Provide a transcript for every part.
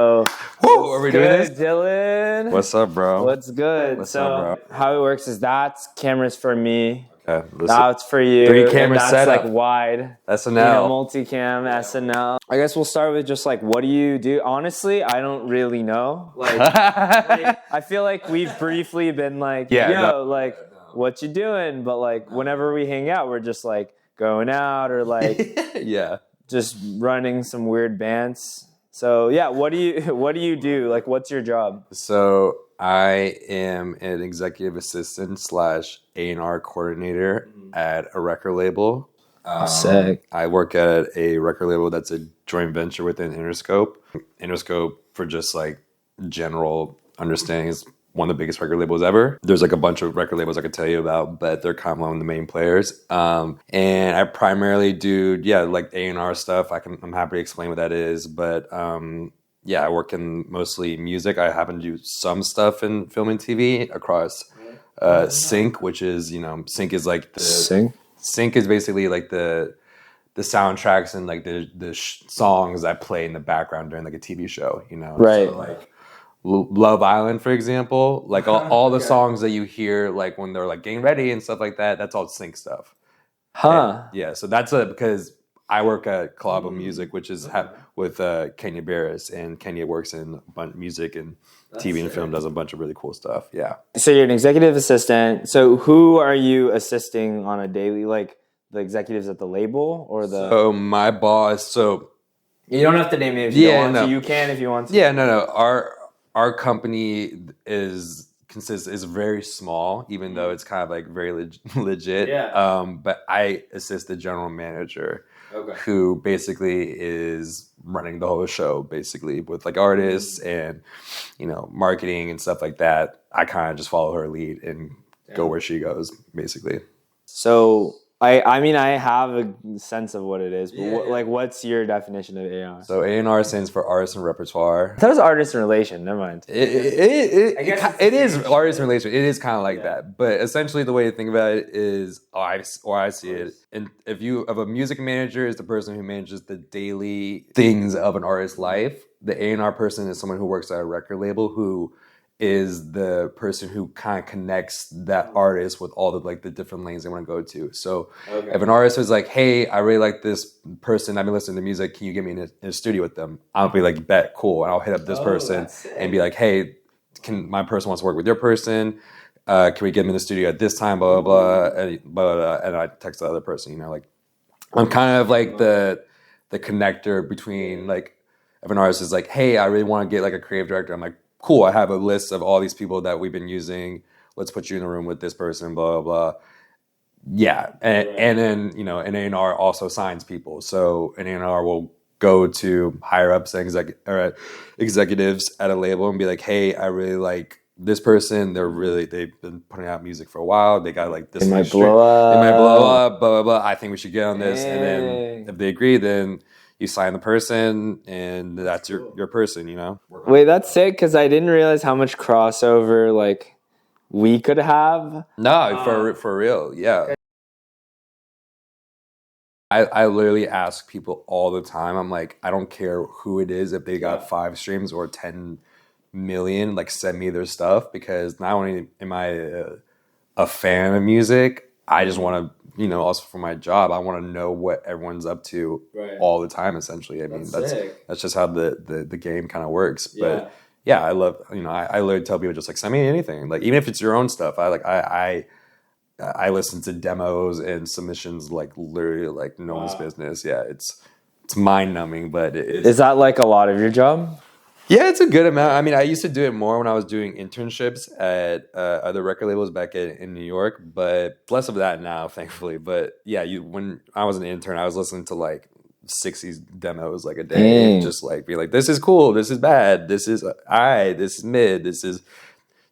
Oh, Woo, are we doing this? Dylan? What's up, bro? What's good? What's so, up, bro? how it works is that's cameras for me. Okay, That's for you. 3-camera and that's setup. like wide. SNL. Multicam, SNL. I guess we'll start with just like, what do you do? Honestly, I don't really know. I feel like we've briefly been like, what you doing? But like, whenever we hang out, we're just like going out or like, just running some weird bands. So yeah, what do you do? Like, what's your job? So I am an executive assistant / A&R coordinator at a record label. Sick. I work at a record label that's a joint venture within Interscope. Interscope, for just like general understanding, is one of the biggest record labels ever. There's like a bunch of record labels I could tell you about, but they're kind of one of the main players. And I primarily do, like A&R stuff. I'm happy to explain what that is, but I work in mostly music. I happen to do some stuff in film and TV across Sync, which is, Sync is like Sync is basically like the soundtracks and like the songs I play in the background during like a TV show, Right. So like Love Island, for example, like all the songs that you hear like when they're like getting ready and stuff like that, that's all Sync stuff. So that's because I work at Collabo Music, which is with Kenya Barris, and Kenya works in music and TV and film, does a bunch of really cool stuff. Yeah. So you're an executive assistant. So who are you assisting on a daily, like the executives at the label or the? So my boss. So you don't have to name names. If you don't want to. You can if you want to. Yeah, no. Our company is very small, even though it's kind of like very legit. Yeah. But I assist the general manager, who basically is running the whole show, basically with like artists and marketing and stuff like that. I kind of just follow her lead and go where she goes, basically. So I mean, I have a sense of what it is, but what's your definition of A&R? So A&R stands for artist and repertoire. That was artist and relation. Never mind. It is artist and relation. It is kind of like that, but essentially the way to think about it is, I see it. And if a music manager is the person who manages the daily things of an artist's life, the A&R person is someone who works at a record label who is the person who kind of connects that artist with all the different lanes they want to go to. So if an artist is like, hey, I really like this person, I've been listening to music, can you get me in a studio with them? I'll be like, bet, cool. And I'll hit up this person and be like, hey, my person wants to work with your person. Can we get them in the studio at this time, blah, blah, blah, and, blah, blah, blah. And I text the other person, I'm kind of like the connector between, like, if an artist is like, hey, I really want to get like a creative director, I'm like, cool, I have a list of all these people that we've been using. Let's put you in a room with this person, blah, blah, blah. Yeah. And then, an A&R also signs people. So an A&R will go to higher ups and executives at a label and be like, hey, I really like this person. They've been putting out music for a while. They got like this. They might blow up, blah, blah, blah. I think we should get on this. And then if they agree, then you sign the person, and that's your person, Wait, that's sick, because I didn't realize how much crossover, like, we could have. No, for real, yeah. I literally ask people all the time. I'm like, I don't care who it is, if they got 5 streams or 10 million, like, send me their stuff, because not only am I a fan of music, I just want to, also for my job, I want to know what everyone's up to all the time, essentially. I mean, that's just how the game kind of works. But yeah, I love, I literally tell people just like, send me anything. Like, even if it's your own stuff, I listen to demos and submissions like literally like no one's business. Yeah, it's mind numbing, but is that like a lot of your job? Yeah, it's a good amount. I mean, I used to do it more when I was doing internships at other record labels back in New York, but less of that now, thankfully. But yeah, when I was an intern, I was listening to like 60 demos like a day, and just like be like, this is cool, this is bad, this is all right, this is mid, this is,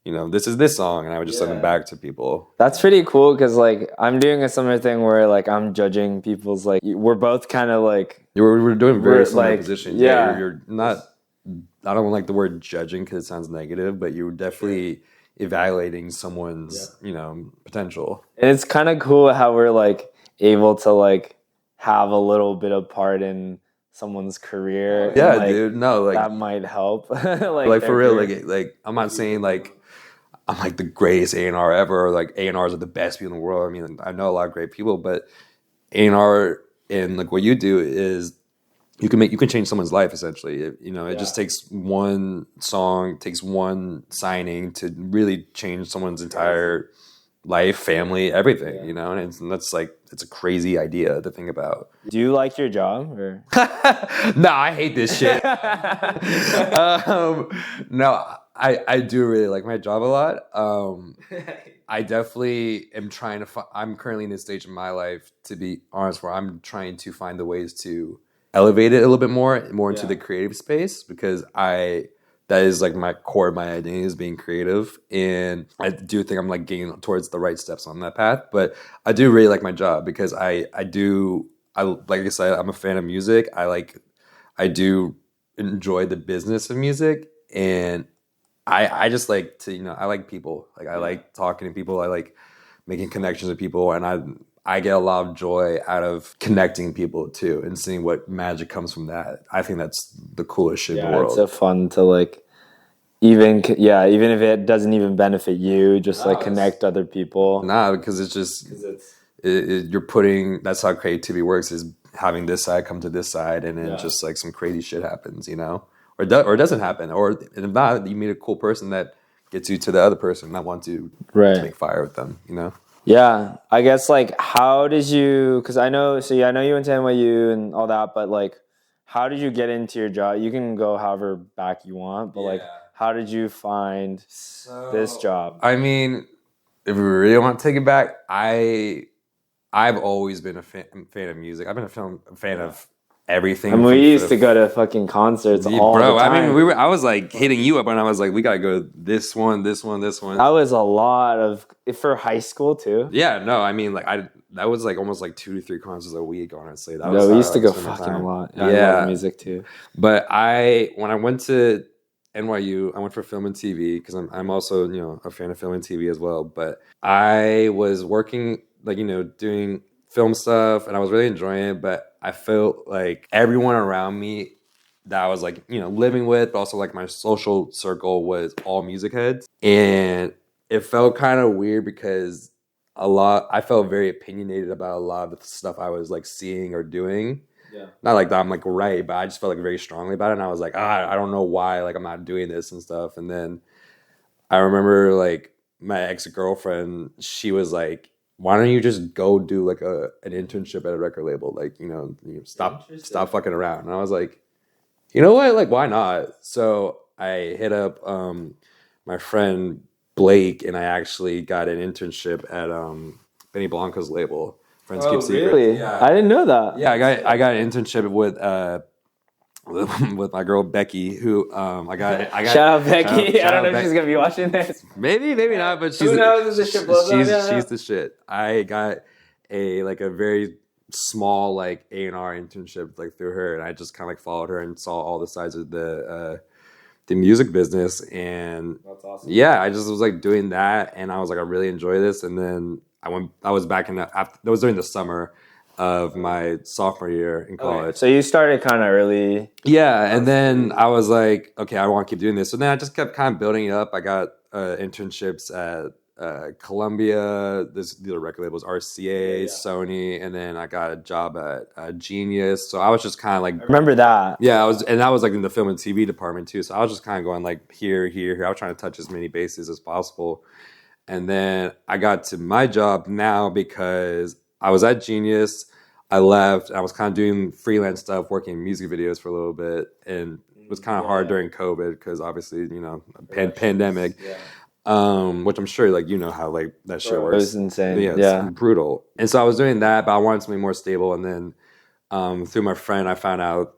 this is this song, and I would just send them back to people. That's pretty cool, because like I'm doing a similar thing where like I'm judging people's, like, we're both kind of like we're doing very similar like, positions. Yeah, you're not. I don't like the word judging because it sounds negative, but you're definitely evaluating someone's, potential. And it's kind of cool how we're like able to like have a little bit of part in someone's career. Yeah, and, like, dude. No, like that might help. like for real, like I'm not saying like I'm like the greatest A&R ever, or like A&Rs are the best people in the world. I mean, I know a lot of great people, but A&R and like what you do is you can change someone's life essentially. It just takes one song, takes one signing to really change someone's entire life, family, everything. And that's like it's a crazy idea to think about. Do you like your job or? No, I hate this shit. No, I do really like my job a lot. I definitely am trying to I'm currently in this stage of my life, to be honest, where I'm trying to find the ways to elevate it a little bit more into the creative space, because that is like my core of my identity is being creative. And I do think I'm like getting towards the right steps on that path. But I do really like my job because I like I said, I'm a fan of music. I do enjoy the business of music, and I just like to, I like people. Like I like talking to people. I like making connections with people, and I get a lot of joy out of connecting people too, and seeing what magic comes from that. I think that's the coolest shit in the world. It's so fun to like, even if it doesn't even benefit you, just like connect other people. Nah, because it's just you're putting. That's how creativity works: is having this side come to this side, and then just like some crazy shit happens, or it doesn't happen, or if not, you meet a cool person that gets you to the other person that wants to make fire with them, Yeah, I guess like how did you? Because I know you went to NYU and all that, but like, how did you get into your job? You can go however back you want, but like, how did you find this job? I mean, if we really want to take it back, I've always been a fan of music. I've been a fan of everything. And we used to go to fucking concerts all the time. I mean, I was like hitting you up, and I was like, we gotta go to this one. That was a lot for high school too. Yeah, no, I mean, like that was like almost like 2 to 3 concerts a week, honestly. We used to go fucking a lot. Yeah, I love music too. But when I went to NYU, I went for film and TV because I'm also a fan of film and TV as well. But I was working like doing film stuff, and I was really enjoying it. But I felt like everyone around me that I was like living with, but also like my social circle was all music heads, and it felt kind of weird because I felt very opinionated about a lot of the stuff I was like seeing or doing. Yeah. Not like that I'm like right, but I just felt like very strongly about it. And I was like, I don't know why like I'm not doing this and stuff. And then I remember like my ex-girlfriend, she was like, why don't you just go do like an internship at a record label? Like, stop fucking around. And I was like, you know what? Like, why not? So I hit up my friend Blake, and I actually got an internship at Benny Blanco's label. Friends Keep Secrets. Really? Yeah. I didn't know that. Yeah, I got an internship with my girl Becky, who I got. Shout out Becky. I don't know if she's gonna be watching this. Maybe not. But she's who knows if the shit blows up? She's the shit. I got a very small like A&R internship like through her, and I just kind of like followed her and saw all the sides of the music business. And that's awesome. Yeah, I just was like doing that, and I was like, I really enjoy this. And then I was back that was during the summer of my sophomore year in college. So you started kind of early. Yeah, and then I was like, okay, I want to keep doing this. So then I just kept kind of building it up. I got internships at Columbia, the other record labels, RCA, Sony, and then I got a job at Genius. So I was just kind of like, I remember that. Yeah, I was like in the film and TV department too. So I was just kind of going like here. I was trying to touch as many bases as possible. And then I got to my job now because I was at Genius. I left. I was kind of doing freelance stuff, working in music videos for a little bit, and it was kind of hard during COVID because obviously pandemic. Yeah. Which I'm sure like how like that shit works. It was insane. Yeah, it's brutal. And so I was doing that, but I wanted something more stable. And then through my friend, I found out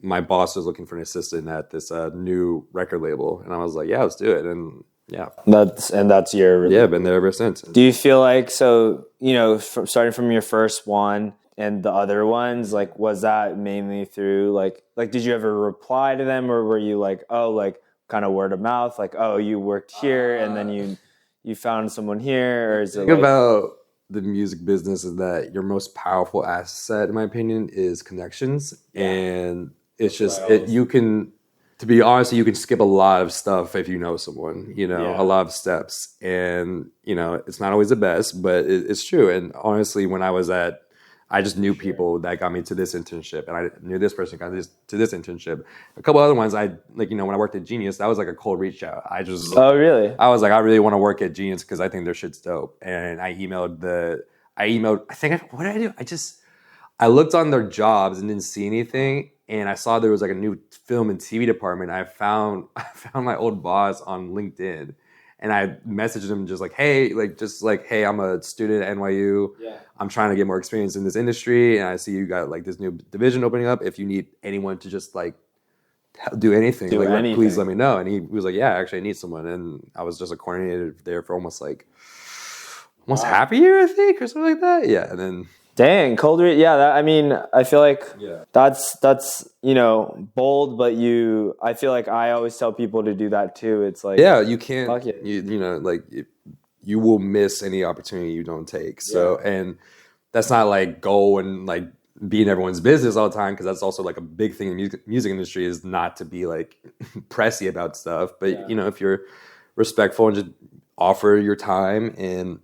my boss was looking for an assistant at this new record label, and I was like, yeah, let's do it. And yeah, that's your been there ever since. Do you feel like starting from your first one and the other ones, like was that mainly through like did you ever reply to them, or were you like kind of word of mouth, like you worked here and then you found someone here, or is it about the music business is that your most powerful asset, in my opinion, is connections. And it's just, you can, to be honest, you can skip a lot of stuff if you know someone, a lot of steps. And, it's not always the best, but it's true. And honestly, when I just knew people that got me to this internship, and I knew this person got to this internship. A couple other ones, when I worked at Genius, that was like a cold reach out. Oh, really? I was like, I really want to work at Genius because I think their shit's dope. And I emailed, what did I do? I looked on their jobs and didn't see anything. And I saw there was like a new film and TV department. I found my old boss on LinkedIn. And I messaged him just like, hey, hey, I'm a student at NYU. Yeah. I'm trying to get more experience in this industry. And I see you got like this new division opening up. If you need anyone to just like do anything, please let me know. And he was like, yeah, actually I need someone. And I was just a coordinator there for almost half a year, I think, or something like that. Yeah. And then dang, cold read. Yeah, I feel like that's bold, but I feel like I always tell people to do that too. It's like, yeah, you can't, you will miss any opportunity you don't take. So, and that's not like go and like be in everyone's business all the time, because that's also like a big thing in the music industry is not to be like pressy about stuff. But if you're respectful and just offer your time and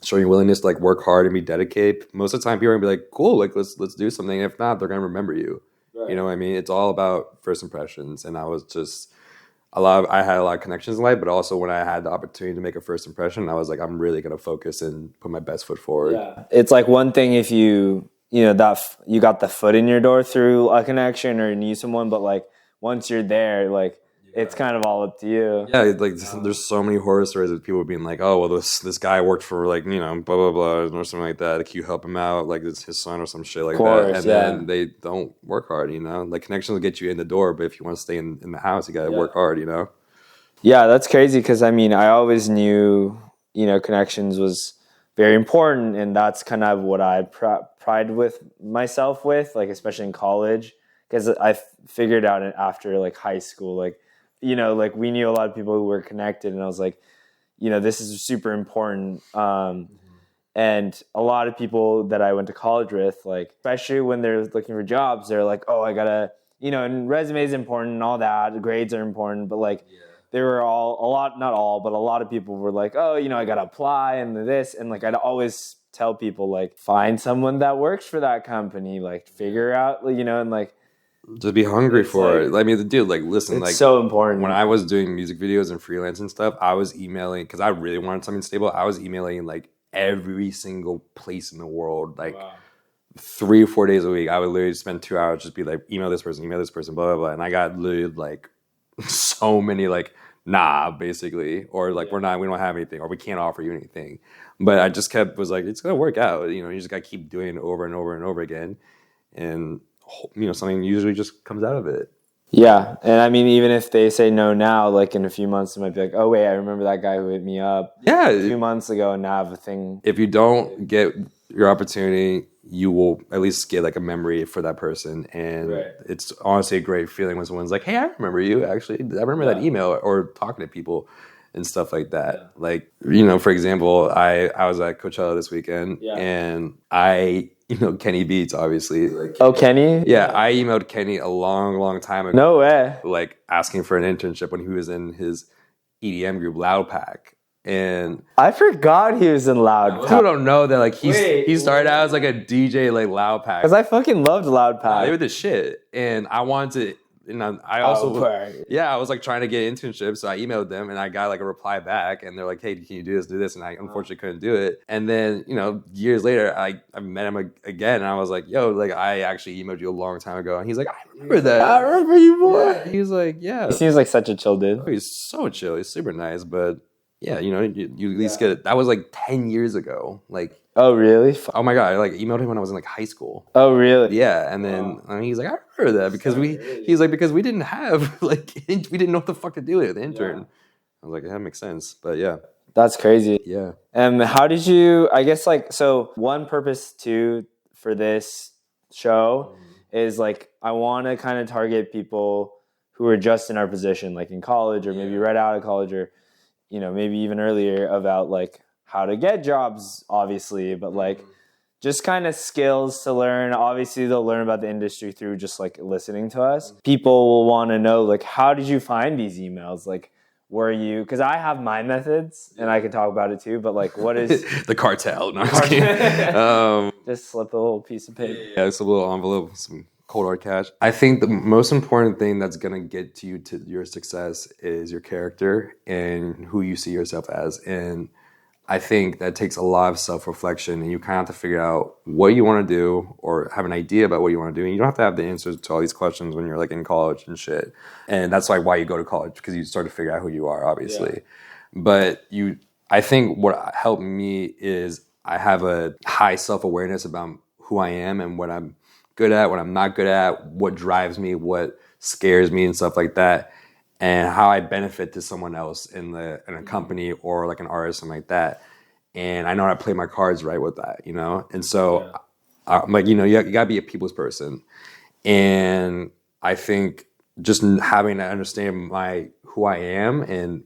show your willingness to like work hard and be dedicated, most of the time people are gonna be like, cool, like let's do something. If not, they're gonna remember you. Right. You know what I mean? It's all about first impressions. And I was just I had a lot of connections in life, but also when I had the opportunity to make a first impression, I was like, I'm really gonna focus and put my best foot forward. Yeah. It's like one thing if you that you got the foot in your door through a connection or knew someone, but like once you're there, like it's kind of all up to you. Yeah, like there's so many horror stories of people being like, oh, well, this guy worked for like, blah, blah, blah, or something like that. Like, you help him out, like it's his son or some shit like that. And then they don't work hard, Like, connections will get you in the door, but if you want to stay in the house, you got to work hard, Yeah, that's crazy because, I always knew, connections was very important. And that's kind of what I pride with myself with, like, especially in college. Because I figured out after, like, high school, like, like we knew a lot of people who were connected, and I was like, this is super important. And a lot of people that I went to college with, like, especially when they're looking for jobs, they're like, oh, I gotta, and resume is important and all that, grades are important, but like, they were not all, but a lot of people were like, oh, I gotta apply and this, and like, I'd always tell people like, find someone that works for that company, like figure out, and like, just be hungry for it. I mean, dude, like, listen, it's so important. When I was doing music videos and freelance and stuff, I was emailing because I really wanted something stable. I was emailing like every single place in the world, like 3 or 4 days a week. I would literally spend 2 hours just be like, email this person, blah, blah, blah. And I got literally like so many like, nah, basically, or like, we don't have anything, or we can't offer you anything. But I just was like, it's gonna work out. You just gotta keep doing it over and over and over again. And something usually just comes out of it. Yeah. And even if they say no now, like in a few months, it might be like, oh, wait, I remember that guy who hit me up a few months ago, and now I have a thing. If you don't get your opportunity, you will at least get like a memory for that person. And it's honestly a great feeling when someone's like, hey, I remember you, actually. I remember that email, or talking to people and stuff like that. Yeah. Like, for example, I was at Coachella this weekend, and Kenny Beats, obviously. Oh, Kenny? Yeah, I emailed Kenny a long, long time ago. No way. Like, asking for an internship when he was in his EDM group, Loud Pack. And I forgot he was in Loud Pack. People don't know that, like, he started out as like a DJ, like Loud Pack. Because I fucking loved Loud Pack. They were the shit. And I wanted to... And I also, I was like trying to get internships, so I emailed them and I got like a reply back, and they're like, "Hey, can you do this?" And I unfortunately couldn't do it. And then years later, I met him again, and I was like, "Yo, like I actually emailed you a long time ago," and he's like, "I remember that. I remember you, boy." Yeah. He's like, "Yeah." He seems like such a chill dude. Oh, he's so chill. He's super nice, but yeah, you at least get it. That was like 10 years ago, like. Oh, really? Oh my God, I like emailed him when I was in like high school. Oh, really? Yeah, and then he's like, I remember that because because we didn't have like we didn't know what the fuck to do with the intern. I was like, that makes sense, but yeah. That's crazy. Yeah. And how did you? I guess like so. One purpose too for this show is like I want to kind of target people who are just in our position, like in college or maybe right out of college or maybe even earlier, about like how to get jobs, obviously, but like just kind of skills to learn. Obviously, they'll learn about the industry through just like listening to us. People will want to know, like, how did you find these emails? Like, were you, because I have my methods and I can talk about it too, but like, what is the cartel? No, I'm just kidding. Just slip a little piece of paper. Yeah, it's a little envelope, some cold hard cash. I think the most important thing that's gonna get you to your success is your character and who you see yourself as. And I think that takes a lot of self-reflection, and you kind of have to figure out what you want to do or have an idea about what you want to do. And you don't have to have the answers to all these questions when you're like in college and shit. And that's like why you go to college, because you start to figure out who you are, obviously. Yeah. But I think what helped me is I have a high self-awareness about who I am and what I'm good at, what I'm not good at, what drives me, what scares me and stuff like that. And how I benefit to someone else in a company or like an artist, something like that. And I know how to play my cards right with that, you know? And so I'm like, you know, you gotta be a people's person. And I think just having to understand who I am and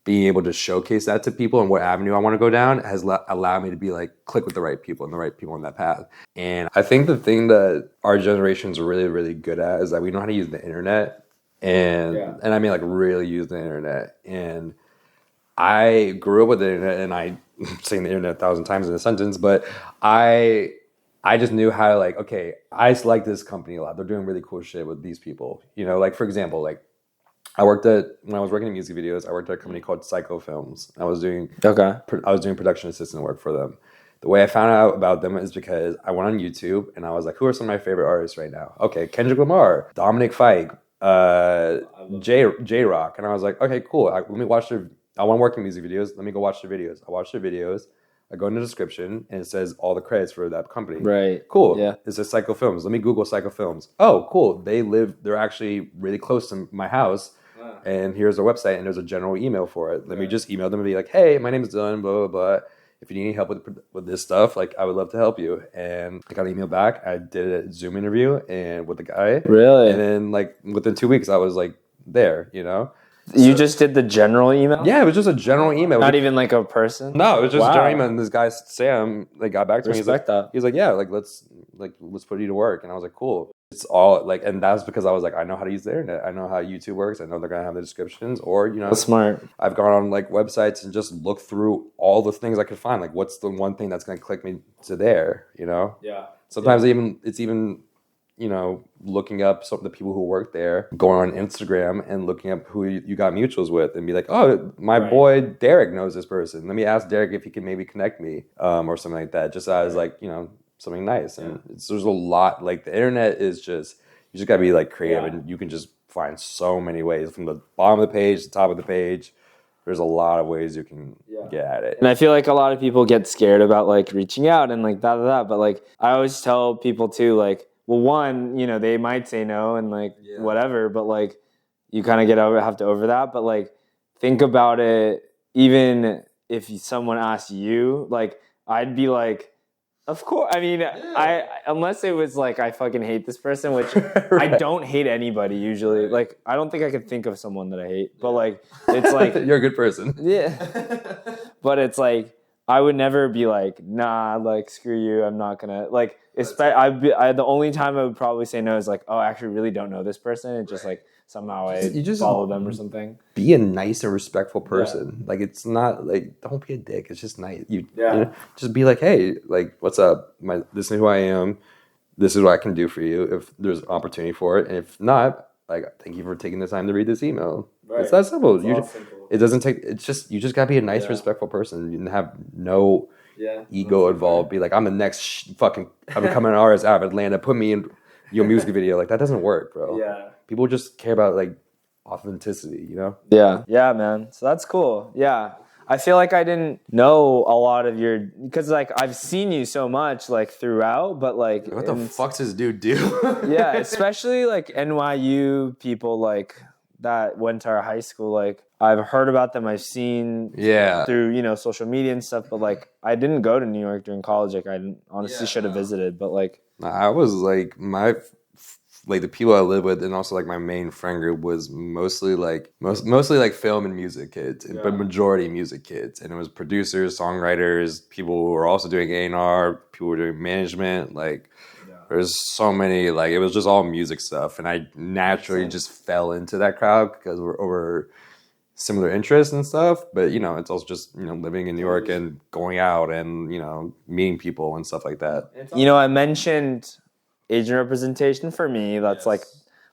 being able to showcase that to people and what avenue I want to go down has allowed me to be like, click with the right people and the right people on that path. And I think the thing that our generation's really, really good at is that we know how to use the internet. And I mean, like, really use the internet. And I grew up with the internet, and I'm saying the internet 1,000 times in a sentence, but I just knew how to, like, okay, I like this company a lot. They're doing really cool shit with these people. You know, like, for example, like, when I was working in music videos, I worked at a company called Psycho Films. I was doing production assistant work for them. The way I found out about them is because I went on YouTube, and I was like, who are some of my favorite artists right now? Okay, Kendrick Lamar, Dominic Fike, J-Rock. And I was like, okay, cool. I want to work in music videos. Let me go watch their videos. I watch their videos. I go in the description and it says all the credits for that company. Right. Cool. Yeah. It says Psycho Films. Let me Google Psycho Films. Oh, cool. They're actually really close to my house. Wow. And here's their website, and there's a general email for it. Let me just email them and be like, hey, my name is Dylan, blah, blah, blah. If you need any help with this stuff, like, I would love to help you. And I got an email back. I did a Zoom interview and with the guy. Really? And then, like, within 2 weeks, I was like there, you know? You just did the general email? Yeah, it was just a general email. Not even like a person? No, it was just a general email. And this guy, Sam, like, got back to me. He's like, yeah, like, let's put you to work. And I was like, cool. It's all like, and that's because I was like, I know how to use the internet. I know how YouTube works. I know they're going to have the descriptions, or, you know, that's smart. I've gone on like websites and just looked through all the things I could find. Like, what's the one thing that's going to click me to there, you know? Yeah. Sometimes it's even, you know, looking up some of the people who work there, going on Instagram and looking up who you got mutuals with and be like, oh, my boy Derek knows this person. Let me ask Derek if he can maybe connect me, or something like that. Just as like, you know, something nice. And there's a lot, like, the internet is just, you just gotta be like creative, and you can just find so many ways from the bottom of the page to the top of the page. There's a lot of ways you can get at it. And I feel like a lot of people get scared about like reaching out and like that. But like, I always tell people too, like, well, one, you know, they might say no and like whatever, but like, you kind of have to over that. But like, think about it. Even if someone asked you, like, I'd be like, of course. I mean, I unless it was like I fucking hate this person, which I don't hate anybody usually. Like, I don't think I could think of someone that I hate. But like, it's like you're a good person. Yeah. But it's like, I would never be like, nah, like, screw you. I'm not gonna like. The only time I would probably say no is like, oh, I actually really don't know this person. It's just like somehow I just follow them or something. Be a nice and respectful person. Like, it's not like, don't be a dick. It's just nice. You know, just be like, hey, like, what's up? This is who I am. This is what I can do for you if there's opportunity for it. And if not, like, thank you for taking the time to read this email. Right. It's that simple. It doesn't take. It's just, you just gotta be a nice, respectful person. You have no ego involved. Be like, I'm the next fucking I'm becoming an artist out of Atlanta. Put me in your music video. Like, that doesn't work, bro. Yeah. People just care about like authenticity, you know? Yeah, man. So that's cool. Yeah. I feel like I didn't know a lot of your, because like I've seen you so much like throughout, but like, what the fuck's this dude do? Yeah, especially like NYU people like that went to our high school. Like, I've heard about them. I've seen through, you know, social media and stuff. But like, I didn't go to New York during college. Like, I honestly should have visited. But like, I was like, like the people I live with, and also like my main friend group was mostly like film and music kids, but majority music kids, and it was producers, songwriters, people who were also doing A&R, people who were doing management, like. There's so many, like, it was just all music stuff. And I naturally just fell into that crowd because we're over similar interests and stuff. But, you know, it's also just, you know, living in New York and going out and, you know, meeting people and stuff like that. You know, I mentioned agent representation for me. That's like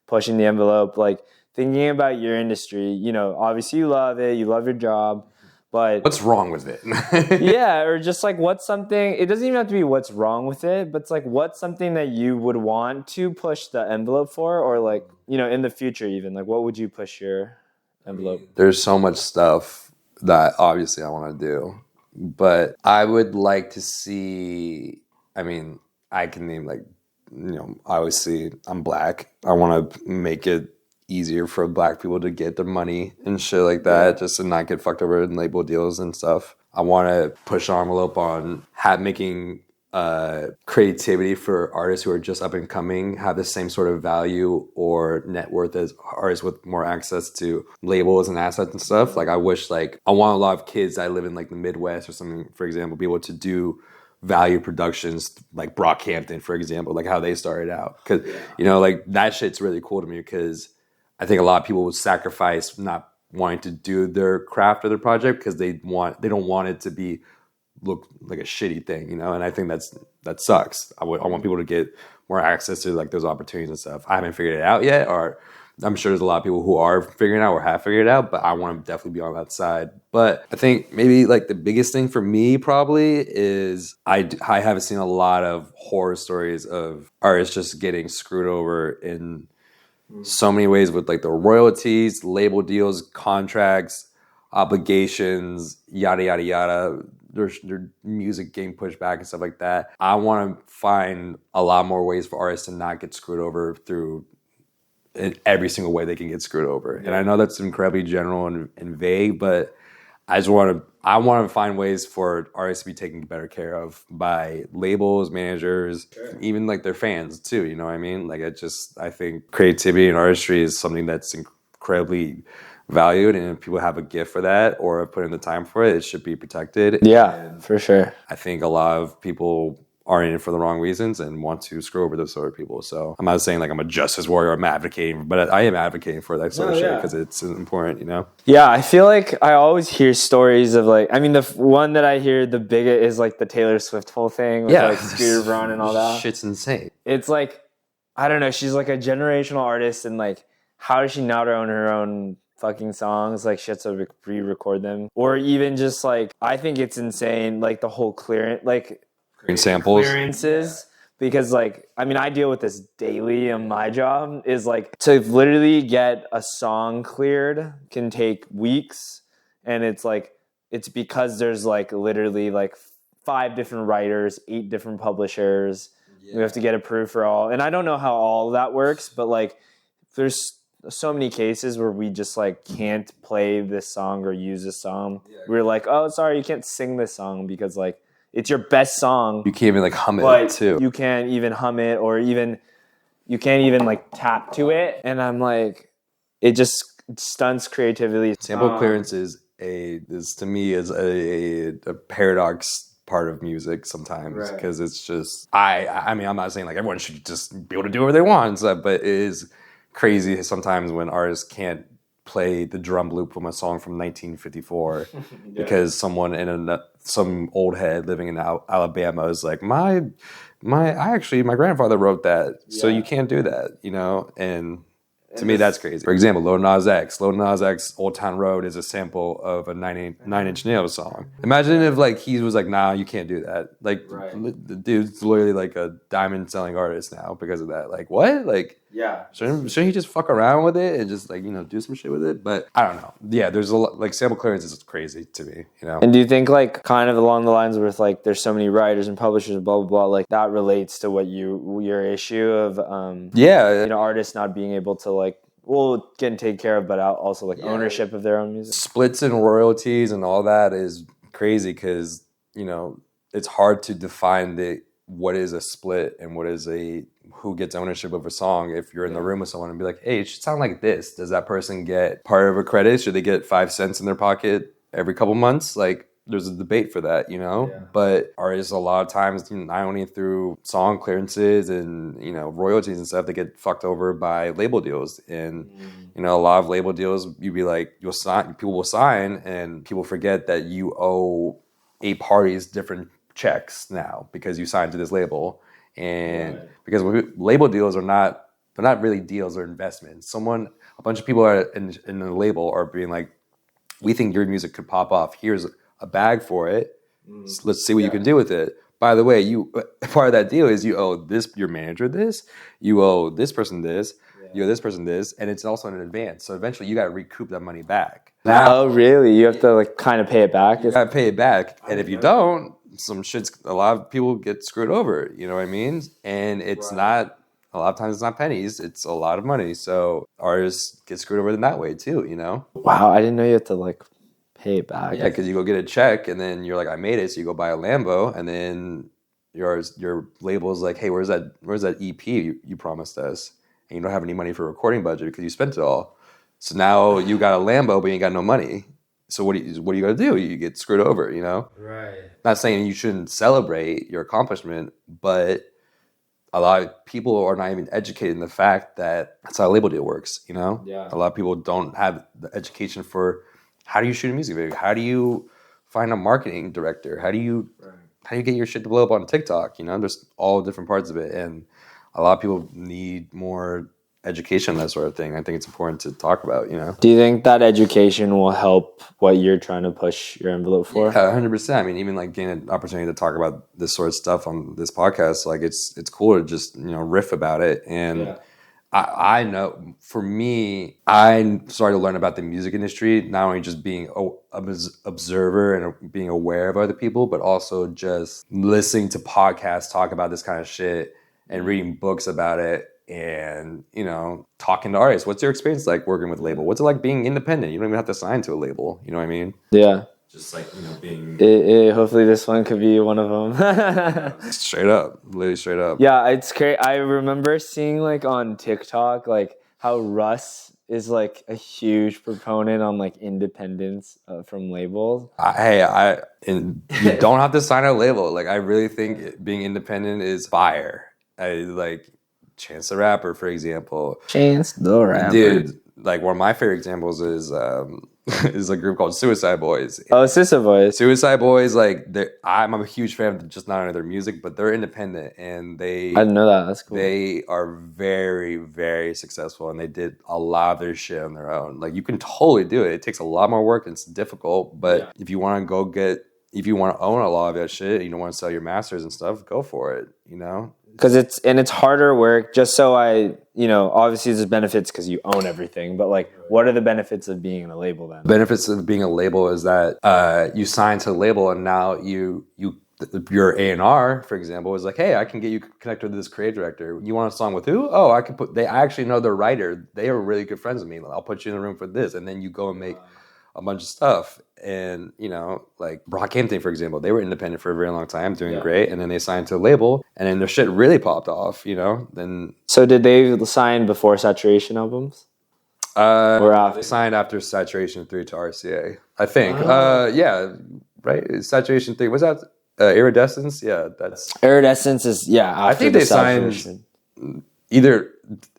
pushing the envelope, like thinking about your industry. You know, obviously you love it, you love your job. But what's wrong with it? Yeah, or just like what's something, it doesn't even have to be what's wrong with it, but it's like what's something that you would want to push the envelope for, or like, you know, in the future even, like what would you push your envelope? There's so much stuff that obviously I want to do, but I would like to see, I mean, I can name like, you know, obviously I'm Black. I want to make it easier for Black people to get their money and shit like that, just to not get fucked over in label deals and stuff. I want to push the envelope on making creativity for artists who are just up and coming have the same sort of value or net worth as artists with more access to labels and assets and stuff. Like I wish, like I want a lot of kids that live in like the Midwest or something, for example, be able to do value productions like Brockhampton, for example, like how they started out. Because, you know, like that shit's really cool to me because I think a lot of people would sacrifice not wanting to do their craft or their project because they don't want it to look like a shitty thing, you know. And I think that sucks. I want people to get more access to like those opportunities and stuff. I haven't figured it out yet, or I'm sure there's a lot of people who are figuring it out or have figured it out, but I want to definitely be on that side. But I think maybe like the biggest thing for me probably is I haven't seen a lot of horror stories of artists just getting screwed over in so many ways with like the royalties, label deals, contracts, obligations, yada, yada, yada. Their music getting pushed back and stuff like that. I want to find a lot more ways for artists to not get screwed over through in every single way they can get screwed over. And I know that's incredibly general and vague, but I want to find ways for artists to be taken better care of by labels, managers, even like their fans too. You know what I mean? Like I think creativity and artistry is something that's incredibly valued, and if people have a gift for that or put in the time for it, it should be protected. Yeah, for sure. I think a lot of people are in it for the wrong reasons and want to screw over those sort of people. So I'm not saying like I'm a justice warrior, I'm advocating, but I am advocating for that sort of shit because it's important, you know? Yeah, I feel like I always hear stories of like, I mean, the one that I hear the biggest is like the Taylor Swift whole thing with like Scooter Braun and all that. Shit's insane. It's like, I don't know, she's like a generational artist, and like, how does she not own her own fucking songs? Like she has to re-record them, or even just like, I think it's insane, like the whole clearances, because like, I mean, I deal with this daily in my job, is like to literally get a song cleared can take weeks, and it's like, it's because there's like literally like 5 different writers, 8 different publishers. We have to get approved for all, and I don't know how all of that works, but like there's so many cases where we just like can't play this song or use this song. We're like, oh, sorry, you can't sing this song because like it's your best song. You can't even like hum it too. You can't even hum it, or even you can't even like tap to it. And I'm like, it just stunts creativity. Sample clearance is to me is a paradox part of music sometimes, because it's just I mean, I'm not saying like everyone should just be able to do whatever they want, but it is crazy sometimes when artists can't play the drum loop from a song from 1954 because someone in some old head living in Alabama is like, my grandfather wrote that, so you can't do that, you know. And to me, that's crazy. For example, Lil Nas X, Old Town Road is a sample of a Nine Inch Nails song. Imagine if like he was like, nah, you can't do that. Like the dude's literally like a diamond selling artist now because of that. Like what? Like shouldn't he just fuck around with it and just like, you know, do some shit with it? But I don't know. Yeah, there's a lot, like sample clearance is crazy to me, you know. And do you think like kind of along the lines with like there's so many writers and publishers and blah blah blah, like that relates to what your issue of you know, artists not being able to like, well, getting taken care of, but also like ownership of their own music? Splits and royalties and all that is crazy because, you know, it's hard to define the what is a split and who gets ownership of a song. If you're in the room with someone and be like, hey, it should sound like this. Does that person get part of a credit? Should they get 5 cents in their pocket every couple months? Like, there's a debate for that, you know? Yeah. But artists a lot of times, not only through song clearances and, royalties and stuff, they get fucked over by label deals. And, a lot of label deals, you'd be like, people will sign and people forget that you owe 8 parties different checks now because you signed to this label. And because label deals they're not really deals or investments. A bunch of people are in the label are being like, we think your music could pop off. Here's a bag for it. Let's see what you can do with it. By the way, part of that deal is you owe your manager this, you owe this person this, you owe this person this, and it's also in advance. So eventually you got to recoup that money back. Oh, really? You have to kind of pay it back? You got to pay it back. And if you don't, a lot of people get screwed over, you know what I mean? And it's not, a lot of times it's not pennies, it's a lot of money. So artists get screwed over in that way too, Wow, I didn't know you had to pay it back. Yeah, because you go get a check and then you're like, I made it, so you go buy a Lambo, and then your label is like, hey, where's that EP you promised us? And you don't have any money for a recording budget because you spent it all. So now you got a Lambo, but you ain't got no money. So what do you got to do? You get screwed over, Right. Not saying you shouldn't celebrate your accomplishment, but a lot of people are not even educated in the fact that that's how a label deal works, Yeah. A lot of people don't have the education for how do you shoot a music video? How do you find a marketing director? How do you get your shit to blow up on TikTok? There's all different parts of it, and a lot of people need more education on that sort of thing. I think it's important to talk about, Do you think that education will help what you're trying to push your envelope for? Yeah, 100%. I mean, even getting an opportunity to talk about this sort of stuff on this podcast, it's cool to just, riff about it. And I know for me, I started to learn about the music industry, not only just being an observer and being aware of other people, but also just listening to podcasts talk about this kind of shit and reading books about it. And, talking to artists. What's your experience like working with a label? What's it like being independent? You don't even have to sign to a label. You know what I mean? Yeah. Just being... hopefully this one could be one of them. Straight up. Literally straight up. Yeah, it's crazy. I remember seeing on TikTok, how Russ is a huge proponent on independence from labels. You don't have to sign a label. I really think being independent is fire. Chance the Rapper, for example. Chance the Rapper. Dude, one of my favorite examples is a group called Suicide Boys. Oh, Suicide Boys. Suicide Boys, I'm a huge fan of just not only their music, but they're independent, and I didn't know that. That's cool. They are very, very successful, and they did a lot of their shit on their own. You can totally do it. It takes a lot more work, and it's difficult, but if you want to if you want to own a lot of that shit, and you don't want to sell your masters and stuff, go for it, Because it's harder work. Just so obviously there's benefits because you own everything. But what are the benefits of being in a label then? Benefits of being a label is that you sign to a label, and now your A&R, for example, is like, hey, I can get you connected with this creative director. You want a song with who? Oh, I actually know their writer. They are really good friends with me. I'll put you in the room for this, and then you go and make a bunch of stuff. And Brockhampton, for example, they were independent for a very long time, doing great, and then they signed to a label, and then their shit really popped off. Then. So did they sign before Saturation albums? Or after? They signed after Saturation 3 to RCA, I think. Yeah, right. Saturation 3 was that Iridescence? Yeah, that's Iridescence is after I think they signed either.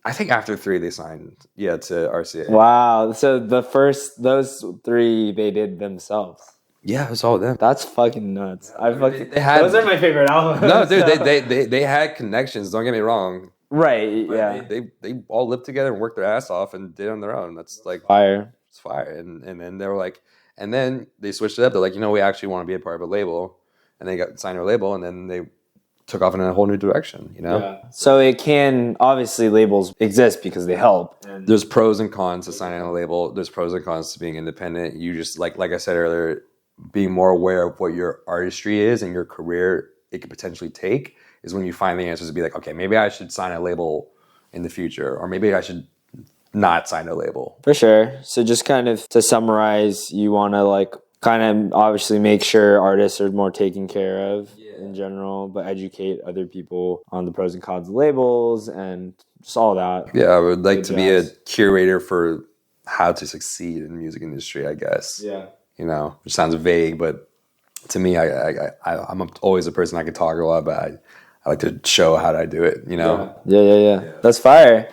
I think after 3 they signed, to RCA. Wow. So those 3 they did themselves. Yeah, it was all them. That's fucking nuts. Those are my favorite albums. No, dude, they had connections. Don't get me wrong. Right. But yeah. They all lived together and worked their ass off and did it on their own. That's fire. It's fire. And then they were and then they switched it up. They're we actually want to be a part of a label, and they got signed to a label, and then they took off in a whole new direction, Yeah. So it can, obviously labels exist because they help. There's pros and cons to signing a label. There's pros and cons to being independent. You just, like I said earlier, being more aware of what your artistry is and your career it could potentially take is when you find the answers to be okay, maybe I should sign a label in the future, or maybe I should not sign a label. For sure. So just kind of to summarize, you want to kind of obviously make sure artists are more taken care of. Yeah. in general, but educate other people on the pros and cons of labels and just all that. Yeah, I would like to be a curator for how to succeed in the music industry, I guess. Yeah. You know, which sounds vague, but to me, I'm always a person I can talk a lot, but I like to show how I do it, you know? Yeah. That's fire.